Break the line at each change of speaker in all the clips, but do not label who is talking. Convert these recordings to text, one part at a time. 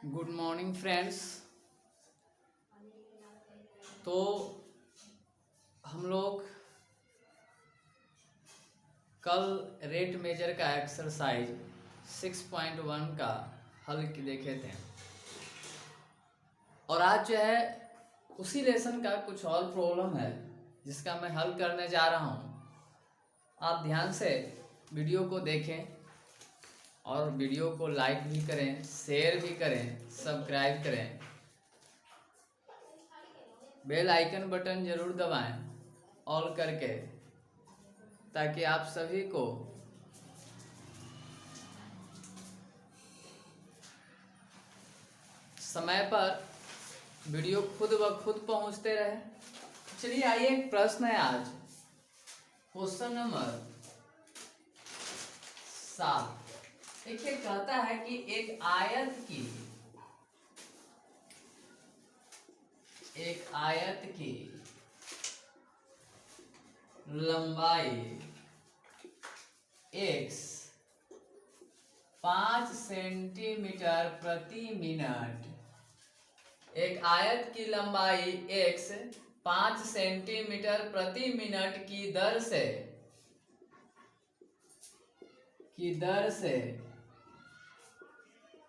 Good morning friends. तो हम लोग कल रेट मेजर का एक्सरसाइज 6.1 का हल देखे थे और आज जो है उसी लेसन का कुछ और प्रॉब्लम है जिसका मैं हल करने जा रहा हूँ। आप ध्यान से वीडियो को देखें और वीडियो को लाइक भी करें, शेयर भी करें, सब्सक्राइब करें, बेल आइकन बटन जरूर दबाएं ऑल करके, ताकि आप सभी को समय पर वीडियो खुद ब खुद पहुंचते रहे। चलिए आइए, एक प्रश्न है आज, क्वेश्चन नंबर 7। देखिए, कहता है कि एक आयत की लंबाई x 5 सेंटीमीटर प्रति मिनट, एक आयत की लंबाई x 5 सेंटीमीटर प्रति मिनट की दर से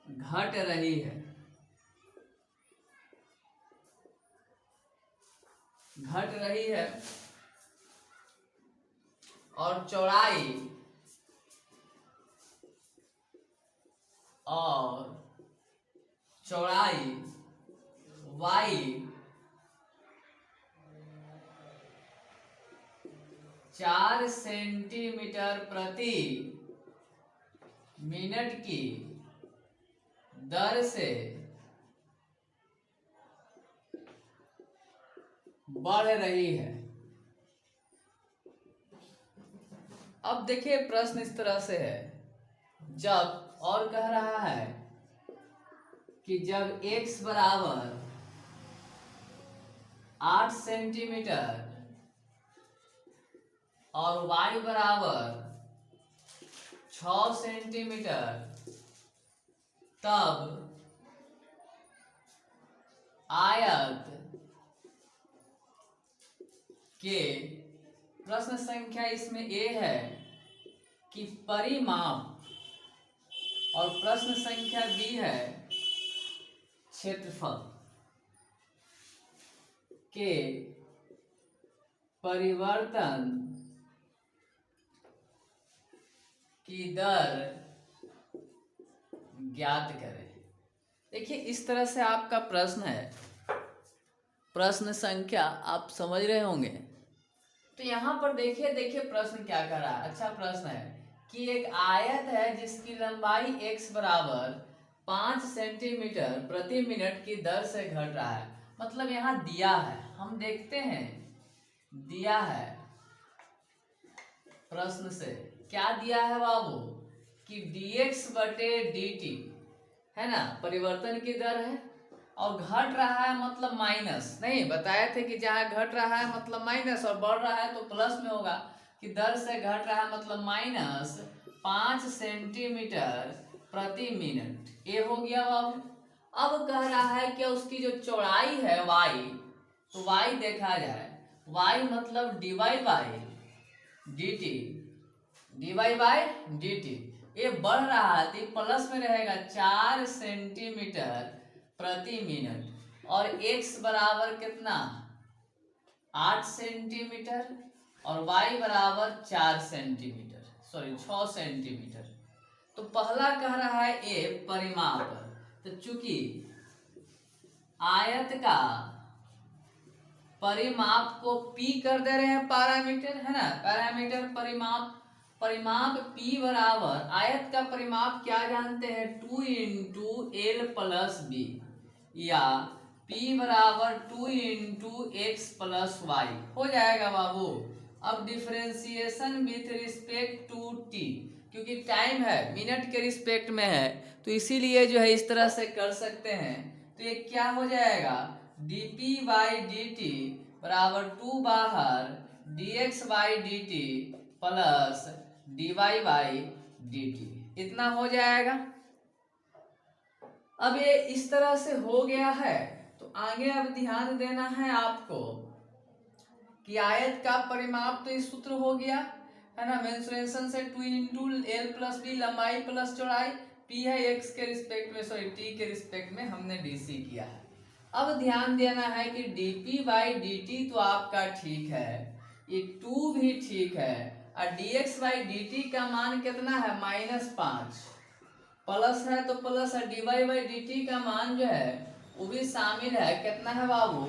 घट रही है और चौड़ाई y 4 सेंटीमीटर प्रति मिनट की दर से बढ़ रही है। अब देखिए, प्रश्न इस तरह से है, जब और कह रहा है कि जब x बराबर 8 सेंटीमीटर और y बराबर 6 सेंटीमीटर, तब आयत के प्रश्न संख्या इसमें ए है कि परिमाप, और प्रश्न संख्या बी है क्षेत्रफल के परिवर्तन की दर ज्ञात करें। देखिए, इस तरह से आपका प्रश्न है, प्रश्न संख्या आप समझ रहे होंगे। तो यहाँ पर देखिए प्रश्न क्या कर रहा है। अच्छा प्रश्न है कि एक आयत है जिसकी लंबाई x बराबर 5 सेंटीमीटर प्रति मिनट की दर से घट रहा है। मतलब यहाँ दिया है, हम देखते हैं, दिया है प्रश्न से, क्या दिया है बाबू, कि dx बटे dt है ना, परिवर्तन की दर है, और घट रहा है मतलब माइनस, नहीं बताए थे कि जहाँ घट रहा है मतलब माइनस और बढ़ रहा है तो प्लस में होगा, कि दर से घट रहा है मतलब माइनस 5 सेंटीमीटर प्रति मिनट, ये हो गया बाबू। अब कह रहा है कि उसकी जो चौड़ाई है y, तो y देखा जाए, y मतलब dy बाई dt, ये बढ़ रहा है तो प्लस में रहेगा 4 सेंटीमीटर प्रति मिनट, और x बराबर कितना 8 सेंटीमीटर और y बराबर 6 सेंटीमीटर। तो पहला कह रहा है ए परिमाप, तो चूंकि आयत का परिमाप को p कर दे रहे हैं, पैरामीटर है ना, पैरामीटर परिमाप p बराबर, आयत का परिमाप क्या जानते हैं, 2 इंटू एल प्लस बी, या p बराबर 2 इंटू एक्स प्लस वाई हो जाएगा बाबू। अब differentiation with respect to t, क्योंकि टाइम है मिनट के रिस्पेक्ट में है, तो इसीलिए जो है इस तरह से कर सकते हैं। तो ये क्या हो जाएगा, dp बाई dt बराबर 2 बाहर dx by dt plus dy by dt, इतना हो जाएगा। अब ये इस तरह से हो गया है, तो आगे अब ध्यान देना है आपको कि आयत का परिमाप तो इस सूत्र हो गया है ना, मेंसुरेशन से 2 इंटू एल प्लस बी, लंबाई प्लस चौड़ाई, पी है एक्स के रिस्पेक्ट में, सॉरी टी के रिस्पेक्ट में हमने डीसी किया है। अब ध्यान देना है कि dp बाई dt तो आपका ठीक है, ये 2 भी ठीक है, और dx बाई dt का मान कितना है -5, प्लस है तो प्लस है, dy बाई dt का मान जो है वो भी शामिल है, कितना है बाबू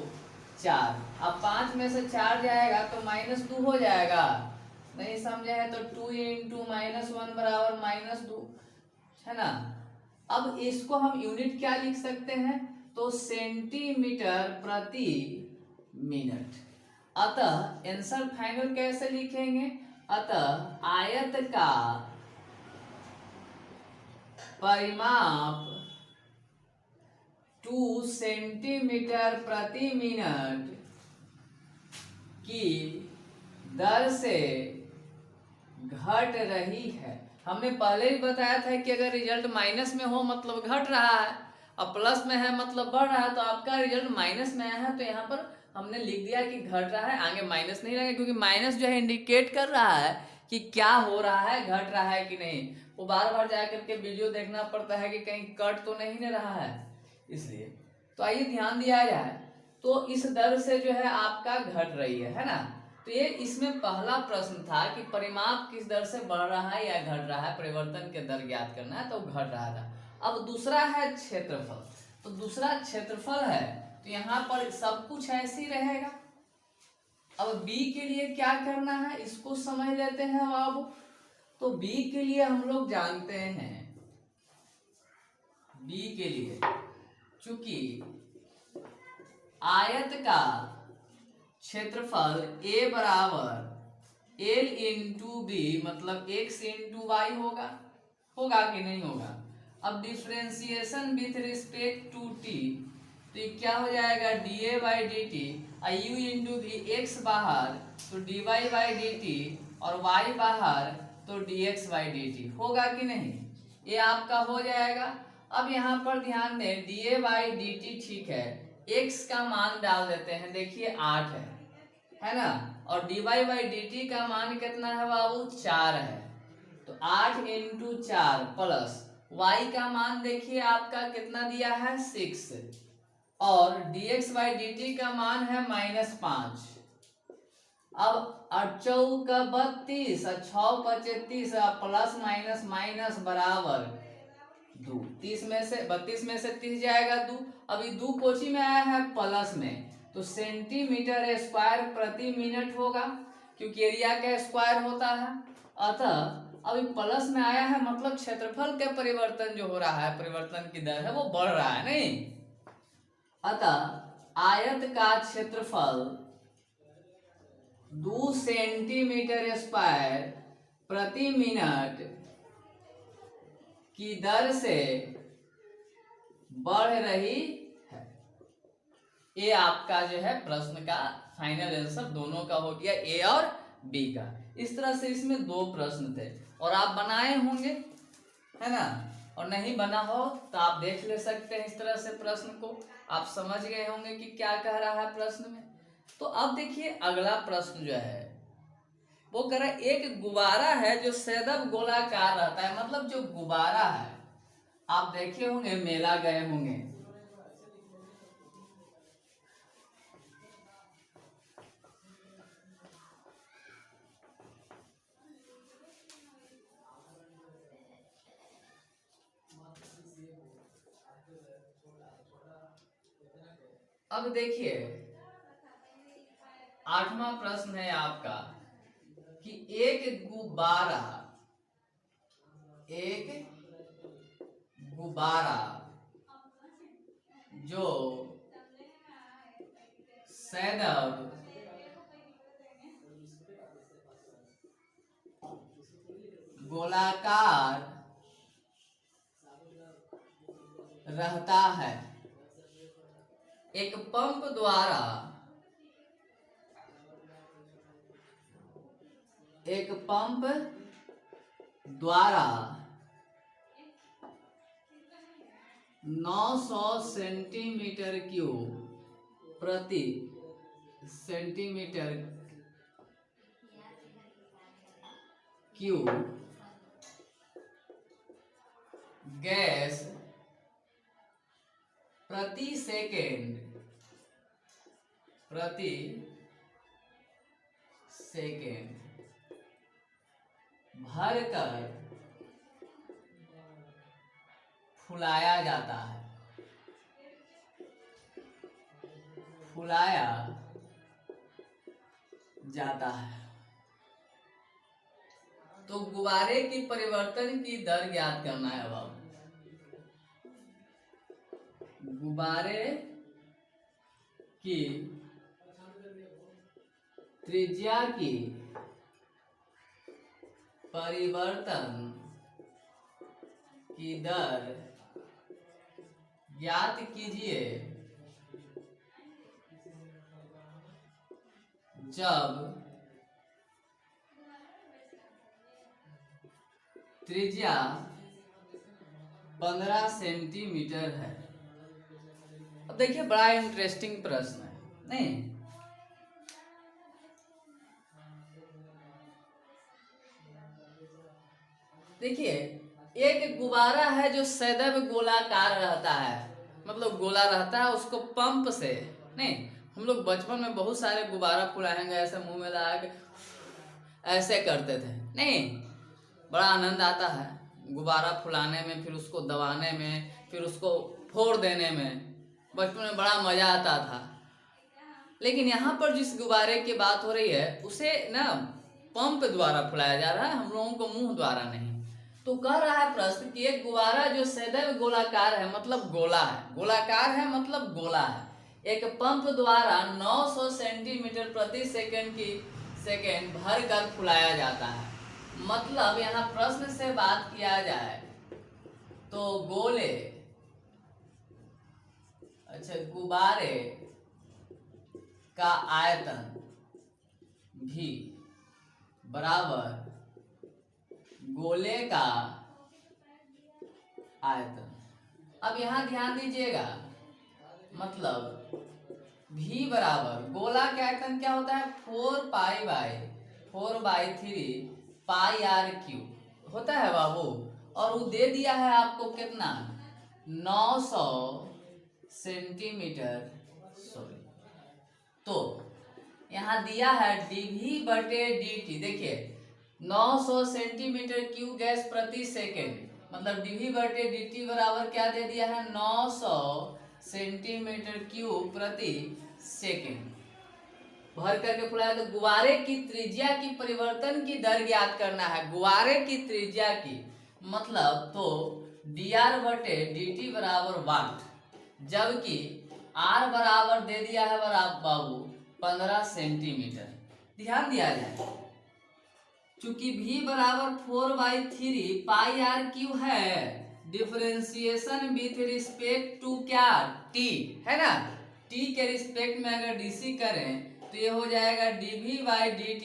4। अब 5 में से 4 जाएगा तो -2 हो जाएगा, नहीं समझे है तो 2 इंटू -1 बराबर -2 है ना। अब इसको हम यूनिट क्या लिख सकते हैं, तो सेंटीमीटर प्रति मिनट। अतः आंसर फाइनल कैसे लिखेंगे, अतः आयत का परिमाप 2 सेंटीमीटर प्रति मिनट की दर से घट रही है। हमने पहले ही बताया था कि अगर रिजल्ट माइनस में हो मतलब घट रहा है, और प्लस में है मतलब बढ़ रहा है, तो आपका रिजल्ट माइनस में आया है तो यहाँ पर हमने लिख दिया कि घट रहा है, आगे माइनस नहीं लगेगा, क्योंकि माइनस जो है इंडिकेट कर रहा है कि क्या हो रहा है, घट रहा है कि नहीं। वो बार बार जा करके वीडियो देखना पड़ता है कि कहीं कट तो नहीं न रहा है, इसलिए। तो आइए ध्यान दिया जाए, तो इस दर से जो है आपका घट रही है ना। तो ये इसमें पहला प्रश्न था कि परिमाप किस दर से बढ़ रहा है या घट रहा है, परिवर्तन के दर ज्ञात करना है, तो घट रहा था। अब दूसरा है क्षेत्रफल, तो दूसरा क्षेत्रफल है, तो यहाँ पर सब कुछ ऐसे ही रहेगा। अब b के लिए क्या करना है इसको समझ लेते हैं बाबू। तो b के लिए हम लोग जानते हैं, b के लिए चूंकि आयत का क्षेत्रफल a बराबर एल इंटू बी मतलब x इंटू वाई होगा, होगा कि नहीं होगा। अब differentiation with respect to t, तो ये क्या हो जाएगा dA by D T, u into भी x बाहर तो dy बाई डी टी, और y बाहर तो dx बाई डी टी, होगा कि नहीं, ये आपका हो जाएगा। अब यहाँ पर ध्यान दें, dA बाई डी टी ठीक है, x का मान डाल देते हैं, देखिए 8 है ना, और dy बाई डी टी का मान कितना है बाबू 4 है, तो 8 इंटू 4 प्लस y का मान देखिए आपका कितना दिया है 6, और dx बाई डी टी का मान है -5। अब 4 32 और 6 25 प्लस माइनस माइनस बराबर 2, 30 में से 32 में से 30 जाएगा 2, अभी 2 कोची में आया है प्लस में, तो सेंटीमीटर स्क्वायर प्रति मिनट होगा, क्योंकि एरिया का स्क्वायर होता है। अतः अभी प्लस में आया है मतलब क्षेत्रफल के परिवर्तन जो हो रहा है, परिवर्तन की दर है वो बढ़ रहा है नहीं। अतः आयत का क्षेत्रफल 2 सेंटीमीटर स्क्वायर प्रति मिनट की दर से बढ़ रही है। ये आपका जो है प्रश्न का फाइनल आंसर दोनों का हो गया, ए और बी का। इस तरह से इसमें 2 प्रश्न थे और आप बनाए होंगे है ना, और नहीं बना हो तो आप देख ले सकते हैं इस तरह से प्रश्न को, आप समझ गए होंगे कि क्या कह रहा है प्रश्न में। तो अब देखिए अगला प्रश्न जो है वो कह रहा है, एक गुब्बारा है जो सदैव गोलाकार रहता है, मतलब जो गुब्बारा है आप देखे होंगे, मेला गए होंगे, अब देखिए 8वां प्रश्न है आपका कि एक गुब्बारा जो सदैव गोलाकार रहता है, एक पंप द्वारा 900 सेंटीमीटर क्यूब प्रति सेंटीमीटर क्यूब गैस प्रति सेकेंड भरकर फुलाया जाता है, तो गुब्बारे की परिवर्तन की दर ज्ञात करना है। अब गुब्बारे की त्रिज्या की परिवर्तन की दर ज्ञात कीजिए जब त्रिज्या 15 सेंटीमीटर है। अब देखिए बड़ा इंटरेस्टिंग प्रश्न है, नहीं? देखिए एक गुब्बारा है जो सदैव गोलाकार रहता है, मतलब गोला रहता है, उसको पंप से, नहीं, हम लोग बचपन में बहुत सारे गुब्बारा फुलाएंगे, ऐसे मुंह में लगा के ऐसे करते थे, नहीं? बड़ा आनंद आता है गुब्बारा फुलाने में, फिर उसको दबाने में, फिर उसको फोड़ देने में, बचपन में बड़ा मजा आता था। लेकिन यहाँ पर जिस गुब्बारे की बात हो रही है उसे ना पंप द्वारा फुलाया जा रहा है, हम लोगों को मुंह द्वारा नहीं। तो कह रहा है प्रश्न कि एक गुब्बारा जो सदैव गोलाकार है मतलब गोला है, गोलाकार है मतलब गोला है, एक पंप द्वारा 900 सेंटीमीटर प्रति सेकेंड भर कर फुलाया जाता है। मतलब यहाँ प्रश्न से बात किया जाए तो गोले, अच्छा, गुब्बारे का आयतन भी बराबर गोले का आयतन। अब यहाँ ध्यान दीजिएगा, मतलब भी बराबर गोला का आयतन क्या होता है 4 पाई आर क्यूब होता है बाबू, और वो दे दिया है आपको कितना 900 सेंटीमीटर, सॉरी, तो यहाँ दिया है dV/dt। देखिए 900 सेंटीमीटर क्यूब गैस प्रति सेकेंड, मतलब dV/dt बराबर क्या दे दिया है 900 सेंटीमीटर क्यूब प्रति सेकेंड भर करके फुलाया। तो गुब्बारे की त्रिज्या की परिवर्तन की दर ज्ञात करना है, गुब्बारे की त्रिज्या की, मतलब तो dr/dt बराबर वाट, जबकि r बराबर दे दिया है बराबर बाबू 15 सेंटीमीटर। ध्यान दिया जाए, चूंकि v बराबर 4/3 पाई आर क्यू है, डिफरेंशिएशन विथ रिस्पेक्ट टू क्या t है ना, t के रिस्पेक्ट में अगर dc करें तो ये हो जाएगा dV/dt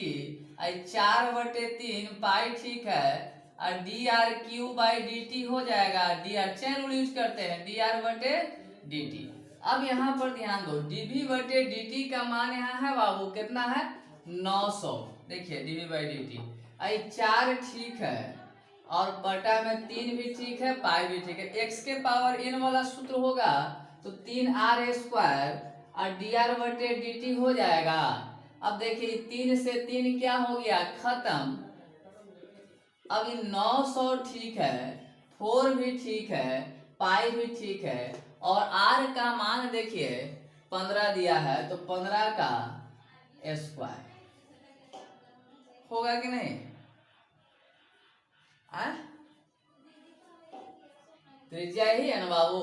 4/3 पाई, ठीक है, और dr/dt हो जाएगा dr, चेन रूल यूज करते हैं, dr/dt। अब यहाँ पर ध्यान दो, dV/dt का मान यहाँ है बाबू कितना है 900। देखिए dV/dt 4 ठीक है, और बटा में 3 भी ठीक है, पाई भी ठीक है, x के पावर n वाला सूत्र होगा तो 3r² और dr/dt हो जाएगा। अब देखिए 3 से 3 क्या हो गया खत्म। अब 900 ठीक है, 4 भी ठीक है, पाई भी ठीक है, और r का मान देखिए 15 दिया है, तो 15 का स्क्वायर होगा कि नहीं? त्रिज्या ही है ना बाबू,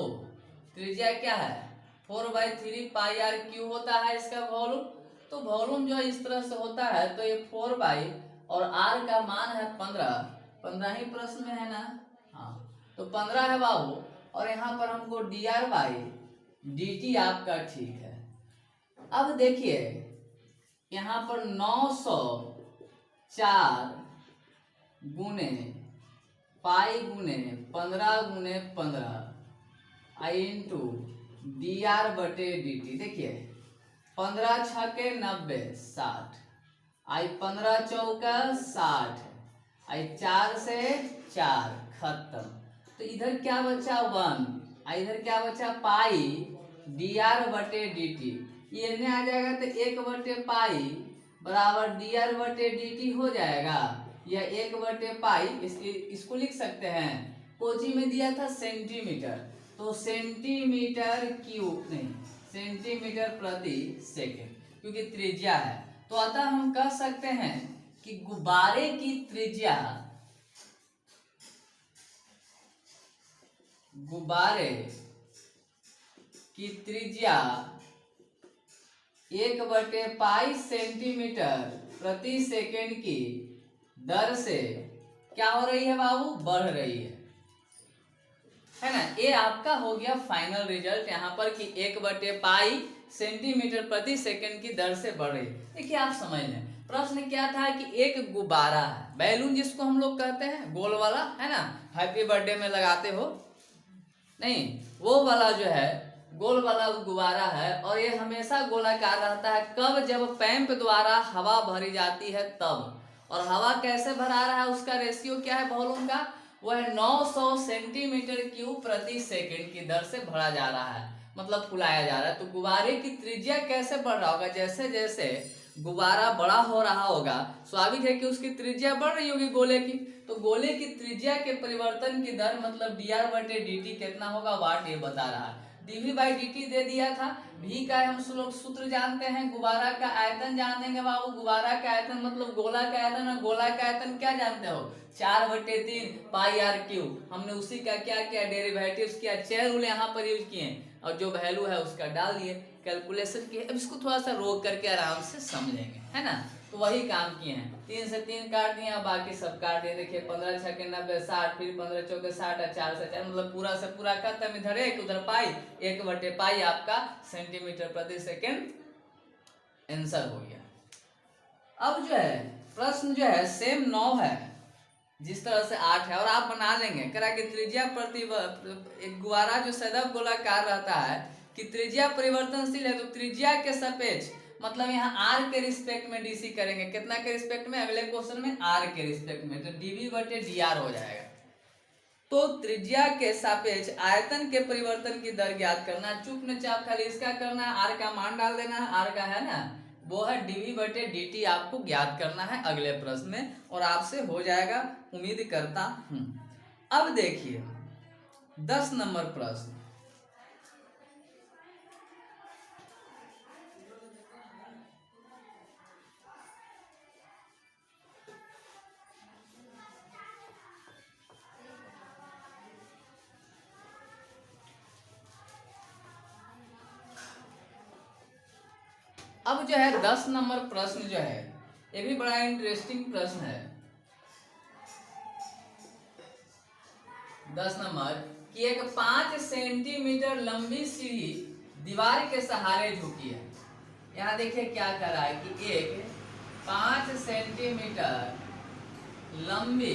त्रिज्या क्या है 4/3 पाई आर क्यू होता है इसका वॉल्यूम। तो वॉल्यूम जो इस तरह से होता है, तो ये 4 और r का मान है 15 ही प्रश्न में है ना, हाँ, तो 15 है बाबू, और यहाँ पर हमको dr/dt आपका ठीक है। अब देखिए यहाँ पर 904 गुने पाई गुने 15 गुने 15 आई इंटू डी आर बटे डी टी। देखिए 15 छके 90 60, आई 15 चौका 60, आई 4 से 4 खत्म। तो इधर क्या बचा 1, इधर क्या बचा पाई डी आर बटे डी टी। ये आ जाएगा तो 1 बटे पाई बराबर डी आर बटे डी टी हो जाएगा, या 1 बटे पाई इसको लिख सकते हैं। कोची में दिया था सेंटीमीटर, तो सेंटीमीटर क्यूब नहीं, सेंटीमीटर प्रति सेकेंड, क्योंकि त्रिज्या है। तो अतः हम कह सकते हैं कि गुब्बारे की त्रिज्या, गुब्बारे की त्रिज्या 1 बटे पाई सेंटीमीटर प्रति सेकेंड की दर से क्या हो रही है बाबू, बढ़ रही है ना। ये आपका हो गया फाइनल रिजल्ट यहाँ पर कि 1 बटे पाई सेंटीमीटर प्रति सेकेंड की दर से बढ़ रही है। देखिए आप समझ लें, प्रश्न क्या था कि एक गुब्बारा है, बैलून जिसको हम लोग कहते हैं गोल वाला, है ना, हैप्पी बर्थडे में लगाते हो, नहीं वो वाला जो है गोल वाला गुब्बारा है, और ये हमेशा गोलाकार रहता है। कब, जब पैंप द्वारा हवा भरी जाती है तब। और हवा कैसे भरा रहा है, उसका रेशियो क्या है वॉल्यूम का, वह 900 सेंटीमीटर क्यूब प्रति सेकंड की दर से भरा जा रहा है, मतलब फुलाया जा रहा है। तो गुब्बारे की त्रिज्या कैसे बढ़ रहा होगा, जैसे जैसे गुब्बारा बड़ा हो रहा होगा, स्वाभाविक है कि उसकी त्रिज्या बढ़ रही होगी गोले की। तो गोले की त्रिज्या के परिवर्तन की दर मतलब डी आर बटे डी टी कितना होगा, वाट ये बता रहा है। डीवी बाई डी टी दे दिया था, भी का हम लोग सूत्र जानते हैं, गुब्बारा का आयतन जान देंगे बाबू। गुब्बारा का आयतन मतलब गोला का आयतन, और गोला का आयतन क्या जानते हो, 4/3 पाई आर क्यूब। हमने उसी का क्या किया, डेरिवेटिव्स किया, चेयर रूल यहाँ पर यूज किए, और जो वैल्यू है उसका डाल दिए, कैलकुलेशन किए। अब इसको थोड़ा सा रोक करके आराम से समझेंगे, है ना। तो वही काम किए हैं, 3 से 3 काट दिए, बाकी सब काट दिए। देखिए 15 छके 90 60, फिर 15 चौके 60 और 4 से 4, मतलब पूरा से पूरा खत्म। इधर 1 उधर पाई, 1 बटे पाई आपका सेंटीमीटर प्रति सेकेंड आंसर हो गया। अब जो है प्रश्न जो है सेम 9 है, जिस तरह से 8 है, और आप बना लेंगे करा कि त्रिज्या प्रति एक गुब्बारा जो सदैव गोलाकार रहता है कि त्रिज्या परिवर्तनशील है, तो त्रिज्या के सापेक्ष मतलब यहाँ आर के रिस्पेक्ट में डीसी करेंगे, कितना के रिस्पेक्ट में, अगले क्वेश्चन में आर के रिस्पेक्ट में, तो डीवी बटे डी आर हो जाएगा। तो त्रिज्या के सापेक्ष आयतन के परिवर्तन की दर ज्ञात करना, चुप न चाप खाली इसका करना है, आर का मान डाल देना है, आर का है ना वो है डीवी बटे डी टी, आपको ज्ञात करना है अगले प्रश्न में, और आपसे हो जाएगा उम्मीद करता हूं। अब देखिए 10 नंबर प्रश्न, अब जो है 10 नंबर प्रश्न जो है ये भी बड़ा इंटरेस्टिंग प्रश्न है। 10 नंबर कि एक 5 सेंटीमीटर लंबी सीढ़ी दीवार के सहारे झुकी है। यहाँ देखिए क्या कर रहा है कि एक 5 सेंटीमीटर लंबी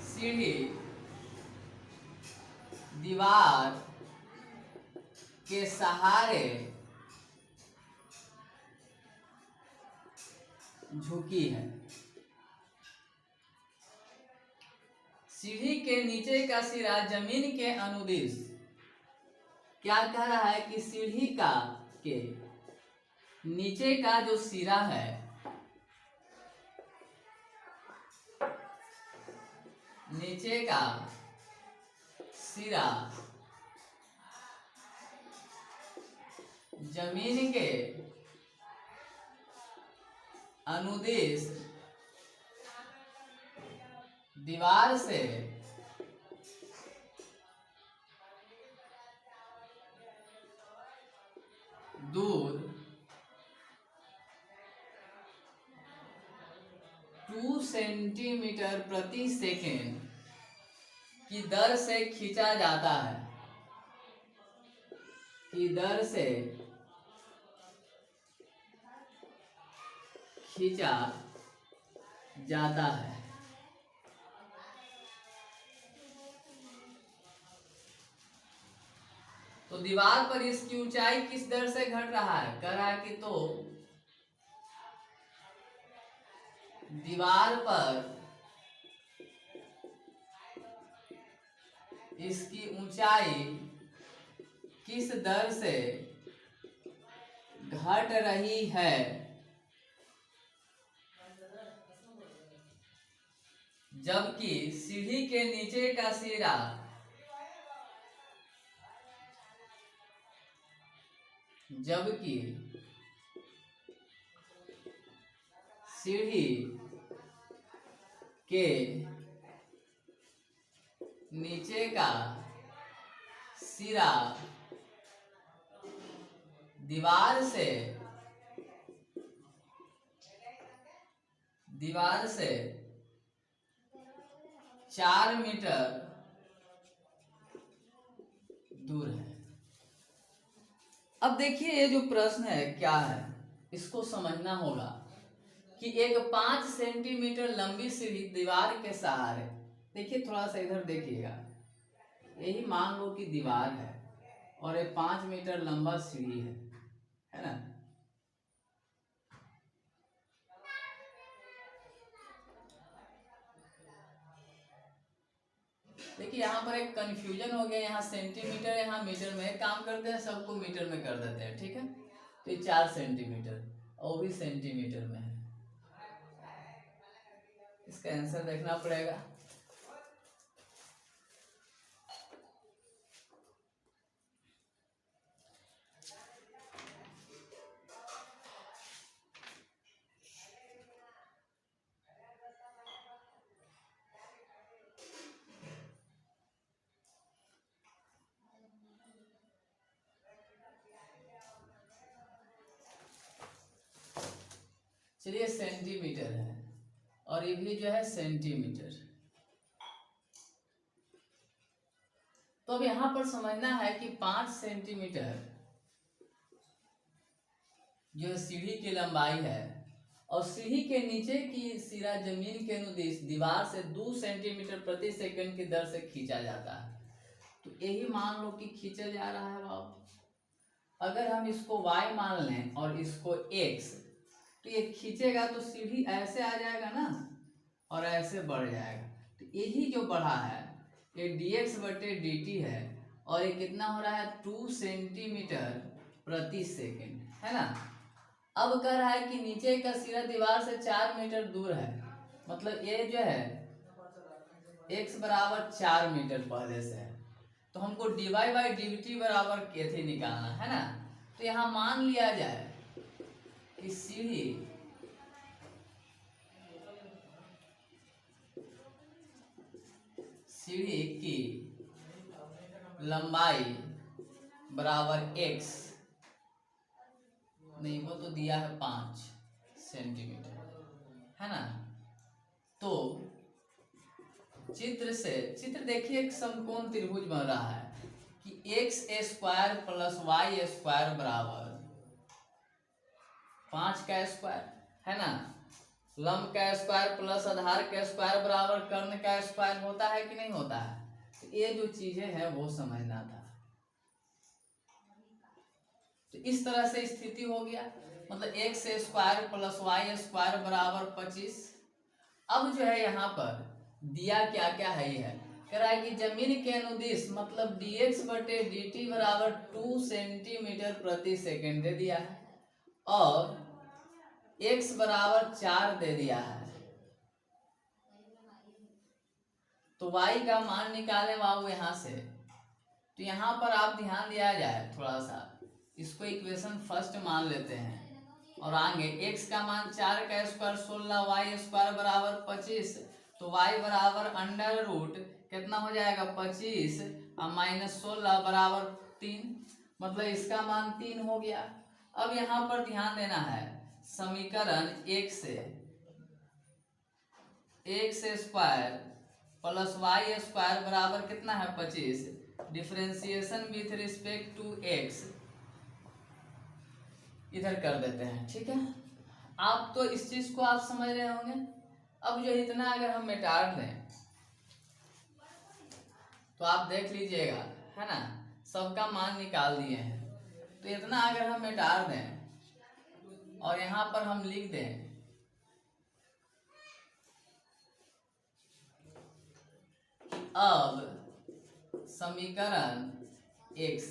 सीढ़ी दीवार के सहारे झुकी है। सीढ़ी के नीचे का सिरा जमीन के अनुदिश, क्या कह रहा है कि सीढ़ी का के नीचे का जो सिरा है, नीचे का सिरा जमीन के अनुदिश दीवार से दूर 2 सेंटीमीटर प्रति सेकेंड की दर से खींचा जाता है, की दर से खींचा जाता है। तो दीवार पर इसकी ऊंचाई किस दर से घट रहा है, कह रहा है कि तो दीवार पर इसकी ऊंचाई किस दर से घट रही है, जबकि सीढ़ी के नीचे का सिरा सीढ़ी के नीचे का सिरा दीवार से 4 मीटर दूर है। अब देखिए ये जो प्रश्न है क्या है, इसको समझना होगा कि एक 5 सेंटीमीटर लंबी सीढ़ी दीवार के सहारे, देखिए थोड़ा सा इधर देखिएगा, यही मान लो कि दीवार है और ये 5 मीटर लंबा सीढ़ी है ना। देखिए यहाँ पर एक कंफ्यूजन हो गया, यहाँ सेंटीमीटर यहाँ मीटर में, काम करते हैं सबको मीटर में कर देते हैं, ठीक है। तो ये 4 सेंटीमीटर और वो भी सेंटीमीटर में है, इसका आंसर देखना पड़ेगा। चलिए सेंटीमीटर है और ये भी जो है सेंटीमीटर। तो अब यहां पर समझना है कि 5 सेंटीमीटर जो सीढ़ी की लंबाई है और सीढ़ी के नीचे की सिरा जमीन के अनुदिश दीवार से 2 सेंटीमीटर प्रति सेकंड की दर से खींचा जाता है। तो यही मान लो कि खींचा जा रहा है बाबू। अगर हम इसको y मान लें और इसको x, तो ये खींचेगा तो सीढ़ी ऐसे आ जाएगा ना और ऐसे बढ़ जाएगा। तो यही जो बढ़ा है ये dx/dt है और ये कितना हो रहा है 2 सेंटीमीटर प्रति सेकंड, है ना। अब कह रहा है कि नीचे का सिरा दीवार से 4 मीटर दूर है, मतलब ये जो है x बराबर 4 मीटर पहले से है, तो हमको dy/dt बराबर कैसे निकालना है ना। तो यहाँ मान लिया जाए कि सीढ़ी की लंबाई बराबर x, नहीं वो तो दिया है 5 सेंटीमीटर, है ना। तो चित्र देखिए एक समकोण त्रिभुज बन रहा है कि x² प्लस y² बराबर 5 का स्क्वायर, है ना। लंब का स्क्वायर प्लस आधार का स्क्वायर बराबर कर्ण का स्क्वायर होता है कि नहीं होता है। तो ये जो चीजें हैं वो समझना था। तो इस तरह से स्थिति हो गया, मतलब x² प्लस y² बराबर 25। अब जो है यहाँ पर दिया क्या क्या है, ये है कह रहा है कि जमीन के अनुदिश मतलब dx/dt बराबर 2 सेंटीमीटर प्रति सेकंड दे दिया है और x बराबर 4 दे दिया है। तो y का मान निकाले बाबू यहाँ से। तो यहाँ पर आप ध्यान दिया जाए थोड़ा सा, इसको इक्वेशन फर्स्ट मान लेते हैं और आगे x का मान 4 का स्क्वायर 16, y² बराबर 25, तो y बराबर अंडर रूट कितना हो जाएगा 25 और -16 बराबर 3, मतलब इसका मान 3 हो गया। अब यहाँ पर ध्यान देना है, समीकरण x² प्लस y² बराबर कितना है 25, differentiation with respect to x इधर कर देते हैं, ठीक है। आप तो इस चीज को आप समझ रहे होंगे। अब जो इतना अगर हम मिटा दें तो आप देख लीजिएगा, है ना, सबका मान निकाल दिए हैं। तो इतना अगर हम मिटा दें और यहाँ पर हम लिख दें अब समीकरण x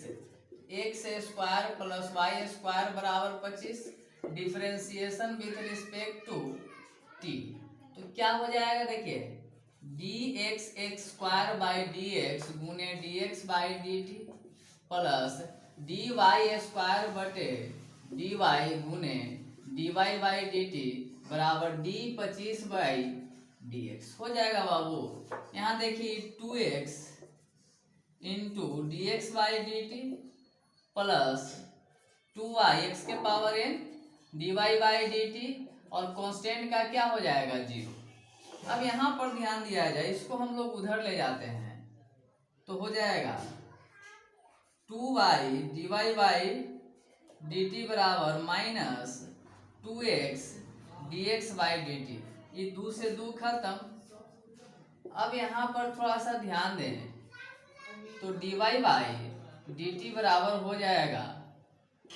square plus y square बराबर 25 differentiation with respect to t. तो क्या हो जाएगा, देखिए d x square by d x गुने d x by D t plus d y square बटे डी वाई गुने d Y by D T बराबर डी 25 बाई डी एक्स हो जाएगा बाबू। यहाँ देखिए 2x into d x by D t plus 2y x के power n D Y by D T और कांस्टेंट का क्या हो जाएगा 0। अब यहाँ पर ध्यान दिया जाए, इसको हम लोग उधर ले जाते हैं तो हो जाएगा 2y d Y by D T बराबर minus 2x d x by D t. ये 2 से 2 खत्म। अब यहाँ पर थोड़ा सा ध्यान दें तो D Y by D T बराबर हो जाएगा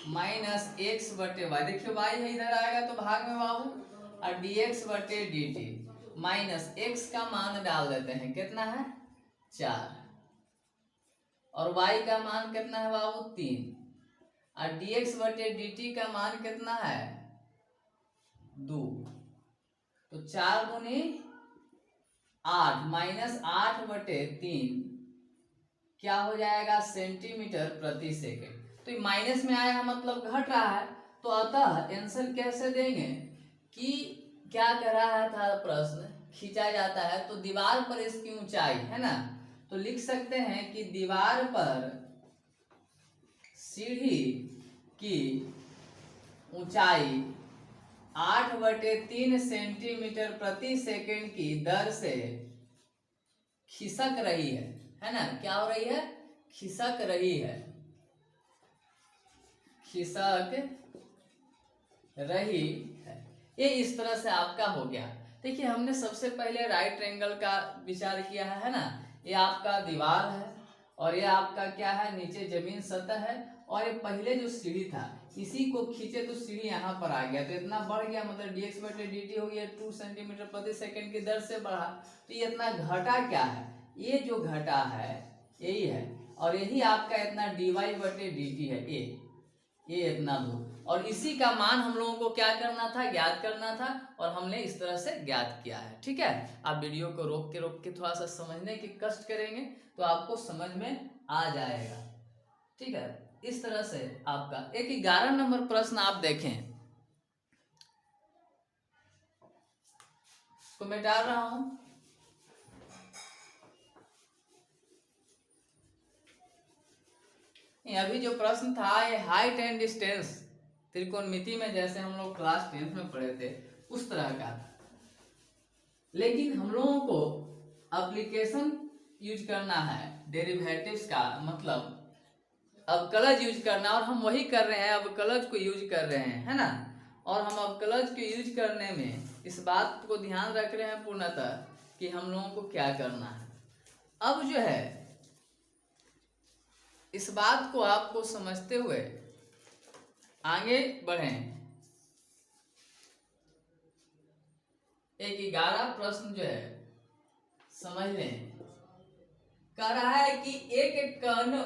माइनस एक्स बटे वाई। देखिए वाई है इधर आएगा तो भाग में बाबू, और डी एक्स बटे डी टी माइनस एक्स का मान डाल देते हैं, कितना है 4 और y का मान कितना है बाबू 3 और dx बटे dt का मान कितना है 2। तो 4 गुनी 8 माइनस 8 बटे 3 क्या हो जाएगा सेंटीमीटर प्रति सेकंड। तो माइनस में आया मतलब घट रहा है, तो अतः आंसर कैसे देंगे कि क्या कर रहा था प्रश्न खींचा जाता है तो दीवार पर इसकी ऊंचाई है ना, तो लिख सकते हैं कि दीवार पर सीढ़ी की ऊंचाई 8/3 सेंटीमीटर प्रति सेकंड की दर से खिसक रही है ना। क्या हो रही है, खिसक रही है, खिसक रही है। ये इस तरह से आपका हो गया। देखिए हमने सबसे पहले राइट ट्रायंगल का विचार किया है ना। ये आपका दीवार है और ये आपका क्या है नीचे जमीन सतह है, और ये पहले जो सीढ़ी था इसी को खींचे तो सीढ़ी यहाँ पर आ गया, तो इतना बढ़ गया मतलब dx बटे dt हो गया 2 सेंटीमीटर प्रति सेकंड की दर से बढ़ा। तो ये इतना घटा क्या है, ये जो घटा है यही है, और यही आपका इतना dy बटे dt है ये इतना दूर, और इसी का मान हम लोगों को क्या करना था, ज्ञात करना था, और हमने इस तरह से ज्ञात किया है। ठीक है, आप वीडियो को रोक के थोड़ा सा समझने की कष्ट करेंगे तो आपको समझ में आ जाएगा। ठीक है, इस तरह से आपका एक 11 नंबर प्रश्न आप देखें को मैं डाल रहा हूं। अभी जो प्रश्न था ये हाइट एंड डिस्टेंस त्रिकोणमिति में जैसे हम लोग क्लास 10th में पढ़े थे उस तरह का था, लेकिन हम लोगों को एप्लीकेशन यूज करना है डेरिवेटिव्स का, मतलब अवकलज यूज करना, और हम वही कर रहे हैं, अवकलज को यूज कर रहे हैं है ना। और हम अवकलज को यूज करने में इस बात को ध्यान रख रहे हैं पूर्णतः कि हम लोगों को क्या करना है। अब जो है इस बात को आपको समझते हुए आगे बढ़ें। एक 11 प्रश्न जो है समझ लें, कह रहा है कि एक कण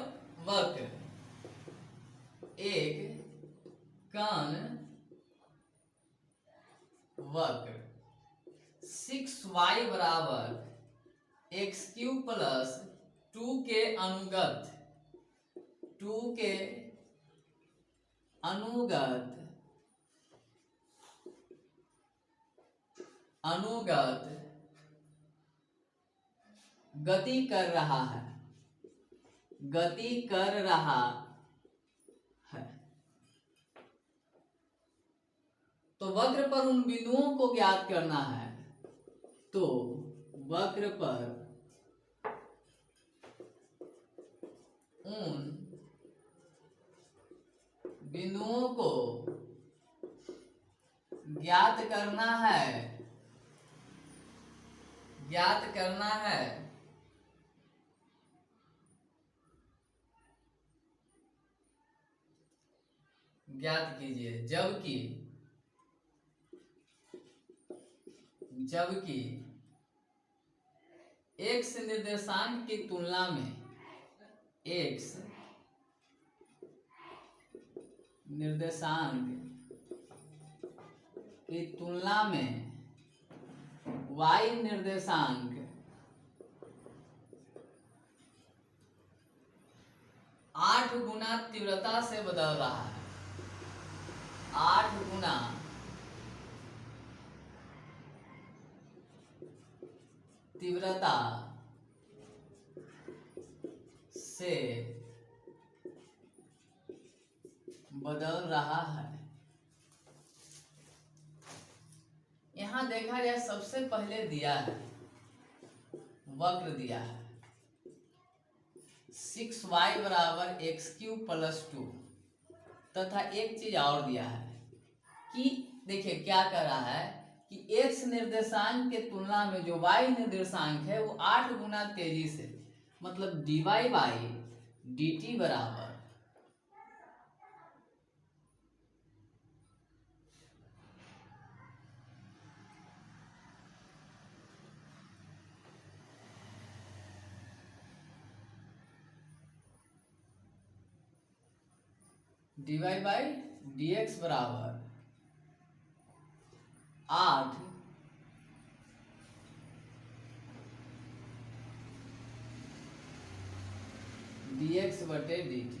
वक्र, एक कण वक्र 6y बराबर x³ प्लस 2 के अनुगत गति कर रहा है, तो वक्र पर उन बिंदुओं को ज्ञात करना है। तो वक्र पर उन बिंदुओं को ज्ञात करना है ज्ञात कीजिए। जबकि x निर्देशांक की तुलना में x निर्देशांक की तुलना में y निर्देशांक 8 गुना तीव्रता से बदल रहा है। 8 गुना तीव्रता से बदल रहा है। यहां देखा जाए, सबसे पहले दिया है, वक्र दिया है 6y बराबर एक्स क्यूब प्लस 2, तथा एक चीज और दिया है कि देखिए क्या कर रहा है कि x निर्देशांक के तुलना में जो y निर्देशांक है वो 8 गुना तेजी से, मतलब dy बाई dt बराबर dy बाई dx बराबर 8 dx बटे dt।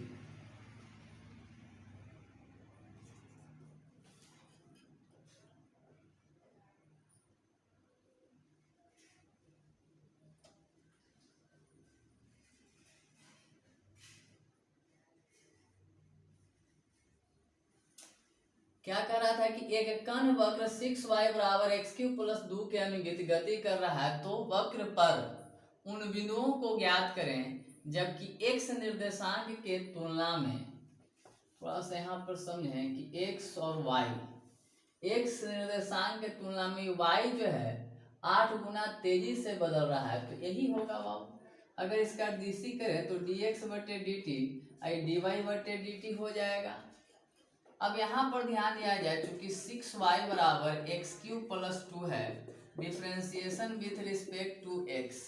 क्या कर रहा था कि एक कण वक्र 6y बराबर एक्स क्यूब प्लस 2 के अनुगत गति कर रहा है, तो वक्र पर उन बिंदुओं को ज्ञात करें जबकि x निर्देशांक के तुलना में, थोड़ा सा यहाँ पर समझें कि x और y, x निर्देशांक के तुलना में y जो है 8 गुना तेजी से बदल रहा है, तो यही होगा बाबू। अगर इसका DC करें तो dx बटे dt आई dy बटे dt हो जाएगा। अब यहाँ पर ध्यान दिया जाए, चूंकि 6y बराबर एक्स क्यूब प्लस 2 है, differentiation with respect to x,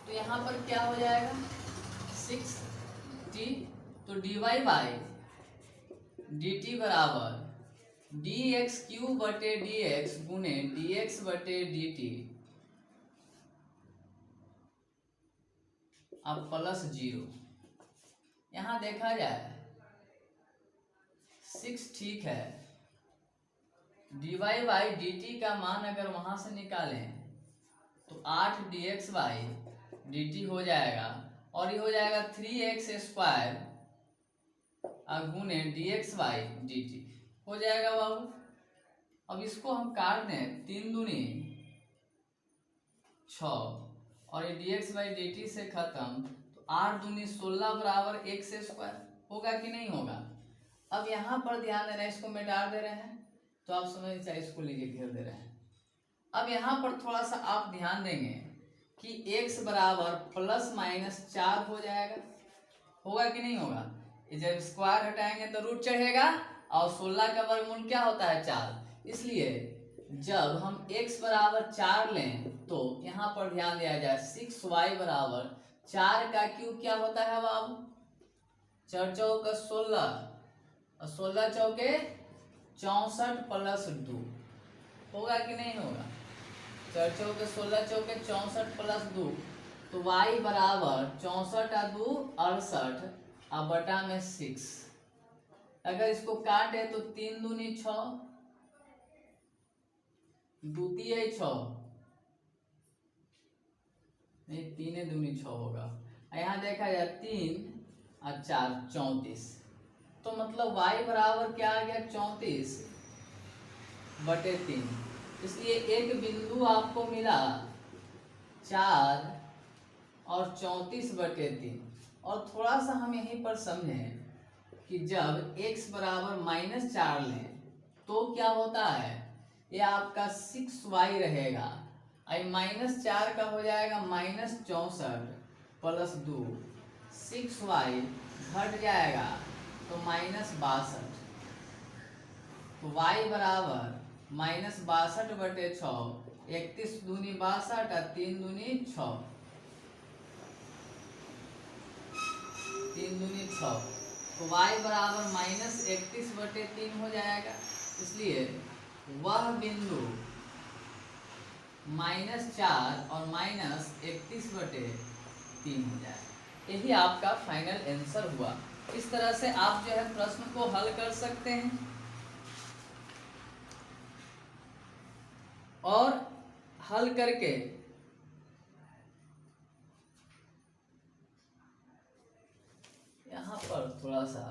तो यहाँ पर क्या हो जाएगा 6t, तो dy बाई dt बराबर dx क्यूब बटे dx गुने dx बटे dt, अब प्लस 0। यहाँ देखा जाए 6 ठीक है, dy बाई dt का मान अगर वहां से निकालें तो 8 dx बाई dt हो जाएगा, और ये हो जाएगा 3x स्क्वायर गुने dx बाई dt हो जाएगा बाबू। अब इसको हम काट दें, 3 दूनी 6 और ये dx बाई dt से खत्म, तो 8 दूनी 16 बराबर x स्क्वायर होगा कि नहीं होगा। अब यहाँ पर ध्यान देना, इसको मिटा दे रहे हैं तो आप समझ चाहे इसको लेके घेर दे रहे हैं। अब यहाँ पर थोड़ा सा आप ध्यान देंगे कि x बराबर प्लस माइनस 4 हो जाएगा, होगा कि नहीं होगा। जब स्क्वायर हटाएंगे तो रूट चढ़ेगा, और 16 का वर्गमूल क्या होता है 4, इसलिए जब हम x बराबर 4 लें तो यहाँ पर ध्यान दिया जाए 6y बराबर 4 का क्यूब क्या होता है बाबू, 4 चौक 16 और 16 चौके 64 प्लस 2, होगा कि नहीं होगा। 4 चौके 16 चौके 64 प्लस 2, तो y बराबर 64 और 2 68 और बटा में 6। अगर इसको काटे तो 3 दूनी 6, द्वितीय 6 नहीं, 3 दूनी 6 होगा। यहाँ देखा जाए 3 और 4 34, तो मतलब y बराबर क्या आ गया 34 बटे 3। इसलिए एक बिंदु आपको मिला 4 और 34 बटे 3। और थोड़ा सा हम यहीं पर समझें कि जब x बराबर -4 लें तो तो क्या होता है, ये आपका 6y रहेगा, -4 का हो जाएगा -64 प्लस 2, 6y घट जाएगा तो -62, तो y बराबर -62/6, 31 दूनी 62 और 3 दूनी 6, 3 दूनी 6, तो y बराबर -31/3 हो जाएगा। इसलिए वह बिंदु -4 और -31/3 हो जाएगा। यही आपका फाइनल आंसर हुआ। इस तरह से आप जो है प्रश्न को हल कर सकते हैं और हल करके यहाँ पर थोड़ा सा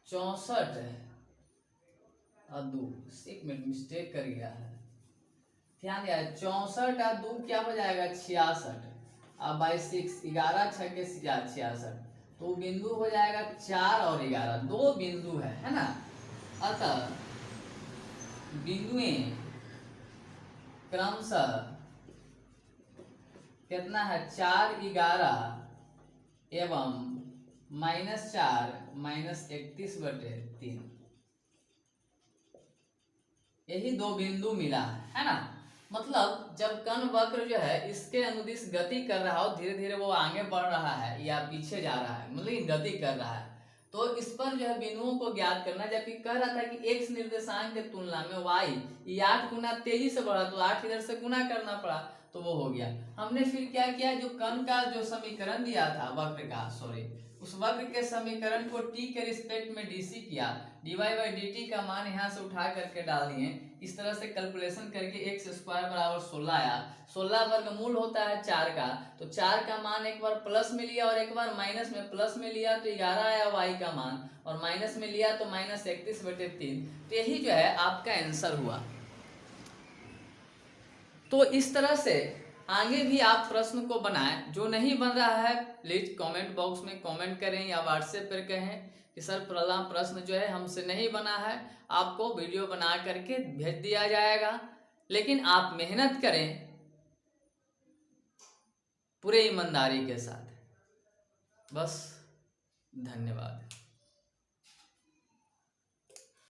64 है और 2, एक मिनट मिस्टेक कर गया है, ध्यान दिया, 64 और 2 क्या हो जाएगा 66, अब बाई 6, 11 6 के 66, तो बिंदु हो जाएगा 4 और 11, 2 बिंदु है ना। अतः बिंदुएं क्रमशः कितना है 4 11 एवं -4 -31/3, यही 2 बिंदु मिला है ना। मतलब जब कर्ण वक्र जो है इसके अनुदिश गति कर रहा हो, धीरे धीरे वो आगे बढ़ रहा है या पीछे जा रहा है, मतलब गति कर रहा है, तो इस पर जो है बिंदुओं को ज्ञात करना। जबकि कह रहा था कि x निर्देशांक की तुलना में y ये 8 गुना तेजी से बढ़ा, तो 8 इधर से गुना करना पड़ा, तो वो हो गया। हमने फिर क्या किया, जो कर्ण का जो समीकरण दिया था वक्र का, उस वक्र के समीकरण को t के रिस्पेक्ट में dc किया, dy/dt का मान यहाँ से उठा करके डाल दिए। इस तरह से कैलकुलेशन करके x² बराबर 16 आया। 16 वर्गमूल होता है 4 का, तो 4 का मान एक बार प्लस में लिया और एक बार माइनस में, प्लस में लिया तो 11 आया y का मान, और माइनस में लिया तो -31/3। तो यही जो है आपका आंसर हुआ। तो इस तरह से आगे भी आप प्रश्न को बनाएं। जो नहीं बन रहा है प्लीज कमेंट बॉक्स में कमेंट करें या व्हाट्सएप पर कहें कि सर प्रश्न जो है हमसे नहीं बना है, आपको वीडियो बना करके भेज दिया जाएगा। लेकिन आप मेहनत करें पूरे ईमानदारी के साथ। बस, धन्यवाद।